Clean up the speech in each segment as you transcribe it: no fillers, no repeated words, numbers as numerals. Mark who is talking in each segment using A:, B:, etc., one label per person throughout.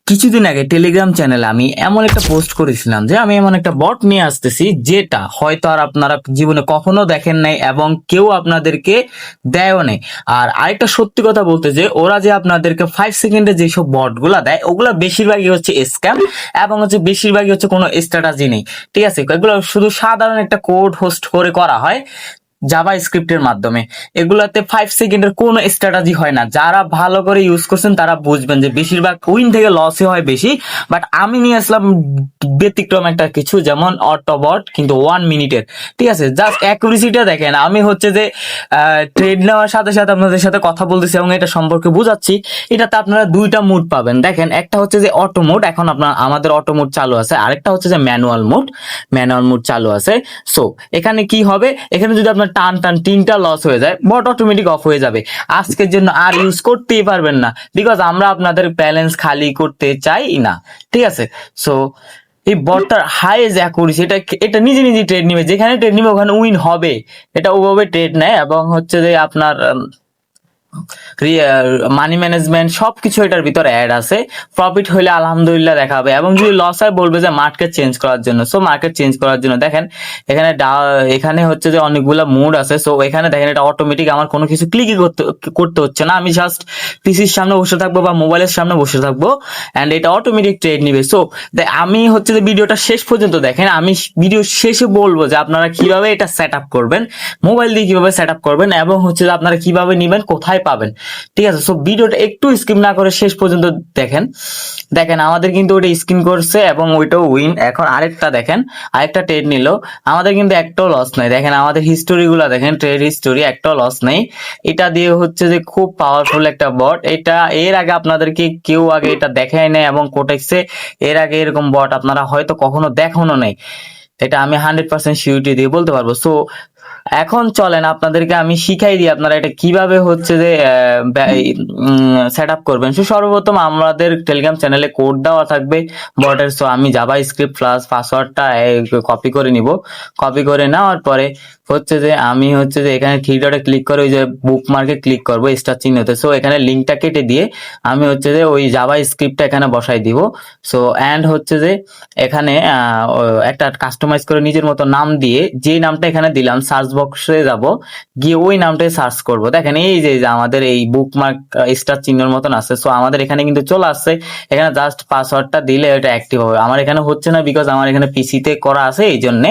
A: কিছুদিন আগে টেলিগ্রাম চ্যানেলে আমি এমন একটা পোস্ট করেছিলাম যে আমি এমন একটা বট নিয়ে আসতেছি যেটা হয়তো আর আপনারা জীবনে কখনো দেখেন নাই এবং কেউ আপনাদেরকে দেয়ও নেই। আর আরেকটা সত্যি কথা বলতে যে ওরা যে আপনাদেরকে 5 সেকেন্ডে যেসব বট গুলা দেয় ওগুলা বেশিরভাগই হচ্ছে স্ক্যাম এবং হচ্ছে বেশিরভাগই হচ্ছে কোনো স্ট্র্যাটাজি নেই। ঠিক আছে, এগুলো শুধু সাধারণ একটা কোড হোস্ট করে করা হয় জাভা স্ক্রিপ্টের মাধ্যমে। এগুলাতে 5 সেকেন্ডের কোনো স্ট্র্যাটাজি হয় না। যারা ভালো করে ইউজ করছেন তারা বুঝবেন যে বেশিরভাগ উইন থেকে লসই হয় বেশি। বাট আমি নিয়ে আসলাম ব্যতিক্রম একটা কিছু, যেমন অটোবট, কিন্তু 1 মিনিটের। ঠিক আছে, জাস্ট অ্যাকুরেসিটা দেখেন। আমি হচ্ছে যে ট্রেড নেওয়ার সাথে সাথে আপনাদের সাথে কথা বলতেছি এবং এটা সম্পর্কে বুঝাচ্ছি। এটাতে আপনারা দুইটা মুড পাবেন। দেখেন, একটা হচ্ছে যে অটো মোড, এখন আমাদের অটো মোড চালু আছে। আরেকটা হচ্ছে যে ম্যানুয়াল মোড চালু আছে। সো এখানে কি হবে, এখানে যদি আপনার টান টান 3টা লস হয়ে যায়, বট অটোমেটিক অফ হয়ে যাবে। আজকের জন্য আর ইউজ করতেই পারবেন না, বিকজ আমরা আপনাদের ব্যালেন্স খালি করতে চাই না। ঠিক আছে, সো এই বটটার হাইজ অ্যাকুরেসি, এটা নিজে নিজে ট্রেড নিবে, যেখানে ট্রেড নিবে ওখানে উইন হবে। এটা ওভাবে ট্রেড নেয় এবং হচ্ছে যে আপনার মানি ম্যানেজমেন্ট সবকিছু এটার ভিতরে অ্যাড আছে। প্রফিট হলে আলহামদুলিল্লাহ দেখাবে, এবং যদি লস হয় বলবে যে মার্কেট চেঞ্জ করার জন্য। সো মার্কেট চেঞ্জ করার জন্য দেখেন এখানে এখানে হচ্ছে যে অনেকগুলো মুড আছে। সো এখানে দেখেন এটা অটোমেটিক, আমার কোনো কিছু ক্লিকই করতে হচ্ছে না। আমি জাস্ট পিসির সামনে বসে থাকবো বা মোবাইলের সামনে বসে থাকবো অ্যান্ড এটা অটোমেটিক ট্রেড নিবে। সো আমি হচ্ছে যে ভিডিওটা শেষ পর্যন্ত দেখেন। আমি ভিডিও শেষে বলবো যে আপনারা কিভাবে এটা সেট আপ করবেন, মোবাইল দিয়ে কিভাবে সেট আপ করবেন, এবং হচ্ছে যে আপনারা কিভাবে নিবেন, কোথায় পাবেন। ঠিক আছে, সো ভিডিওটা একটু স্কিপ না করে শেষ পর্যন্ত দেখেন। দেখেন আমাদের কিন্তু ওটা স্ক্রিন করছে এবং ওইটাও উইন। এখন আরেকটা ট্রেড নিল, আমাদের কিন্তু একটাও লস নাই। দেখেন আমাদের হিস্টোরি গুলা দেখেন, ট্রেড হিস্টোরি, একটাও লস নেই। এটা দিয়ে হচ্ছে যে খুব পাওয়ারফুল একটা বট। এটা এর আগে আপনাদেরকে কেউ আগে এটা দেখায় নাই, এবং কোটেক্সে এর আগে এরকম বট আপনারা হয়তো কখনো দেখানো নাই। এটা আমি 100% সিউরিটি দিয়ে বলতে পারবো। সো এখন চলেন আপনাদেরকে আমি শিখাই দিই আপনারা এটা কিভাবে হচ্ছে যে সেট আপ করবেন। সো সর্বপ্রথম আমাদের টেলিগ্রাম চ্যানেলে কোড দেওয়া থাকবে বটের। সো আমি জাভা স্ক্রিপ্ট প্লাস পাসওয়ার্ডটা কপি করে নিব। কপি করে নেওয়ার পরে হচ্ছে যে আমি হচ্ছে যে এখানে থ্রি ডটে ক্লিক করে ওই যে বুকমার্কে ক্লিক করবো স্টার চিহ্নতে। সো এখানে লিঙ্কটা কেটে দিয়ে আমি হচ্ছে যে ওই জাভা স্ক্রিপ্টটা এখানে বসাই দিব। সো অ্যান্ড হচ্ছে যে এখানে একটা কাস্টমাইজ করে নিজের মতো নাম দিয়ে, যে নামটা এখানে দিলাম সার্চ বক্সে যাব, গিয়ে ওই নামটাই সার্চ করব। দেখেন এই যে আমাদের এই বুকমার্ক স্টার চিহ্নের মতন আছে। সো আমাদের এখানে কিন্তু চলে আসছে। এখানে জাস্ট পাসওয়ার্ডটা দিলে এটা অ্যাক্টিভ হবে। আমার এখানে হচ্ছে না, বিকজ আমার এখানে পিসিতে করা আছে এই জন্যে।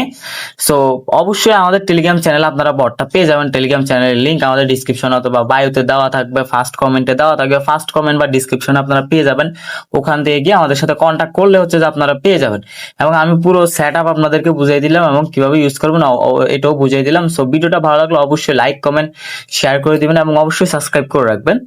A: সো অবশ্যই আমাদের টেলিগ্রাম চ্যানেলে আপনারা বটটা পেয়ে যাবেন। টেলিগ্রাম চ্যানেলের লিঙ্ক আমাদের ডিসক্রিপশন অথবা বায়োতে দেওয়া থাকবে, ফার্স্ট কমেন্টে দেওয়া থাকবে। ফার্স্ট কমেন্ট বা ডিসক্রিপশনে আপনারা পেয়ে যাবেন। ওখান থেকে গিয়ে আমাদের সাথে কন্ট্যাক্ট করলে হচ্ছে যে আপনারা পেয়ে যাবেন। এবং আমি পুরো সেট আপ আপনাদেরকে বুঝিয়ে দিলাম এবং কিভাবে ইউজ করবেন এটাও বুঝিয়ে দিলাম। সো ভিডিওটা ভালো লাগলে অবশ্যই লাইক, কমেন্ট, শেয়ার করে দিবেন এবং অবশ্যই সাবস্ক্রাইব করে রাখবেন।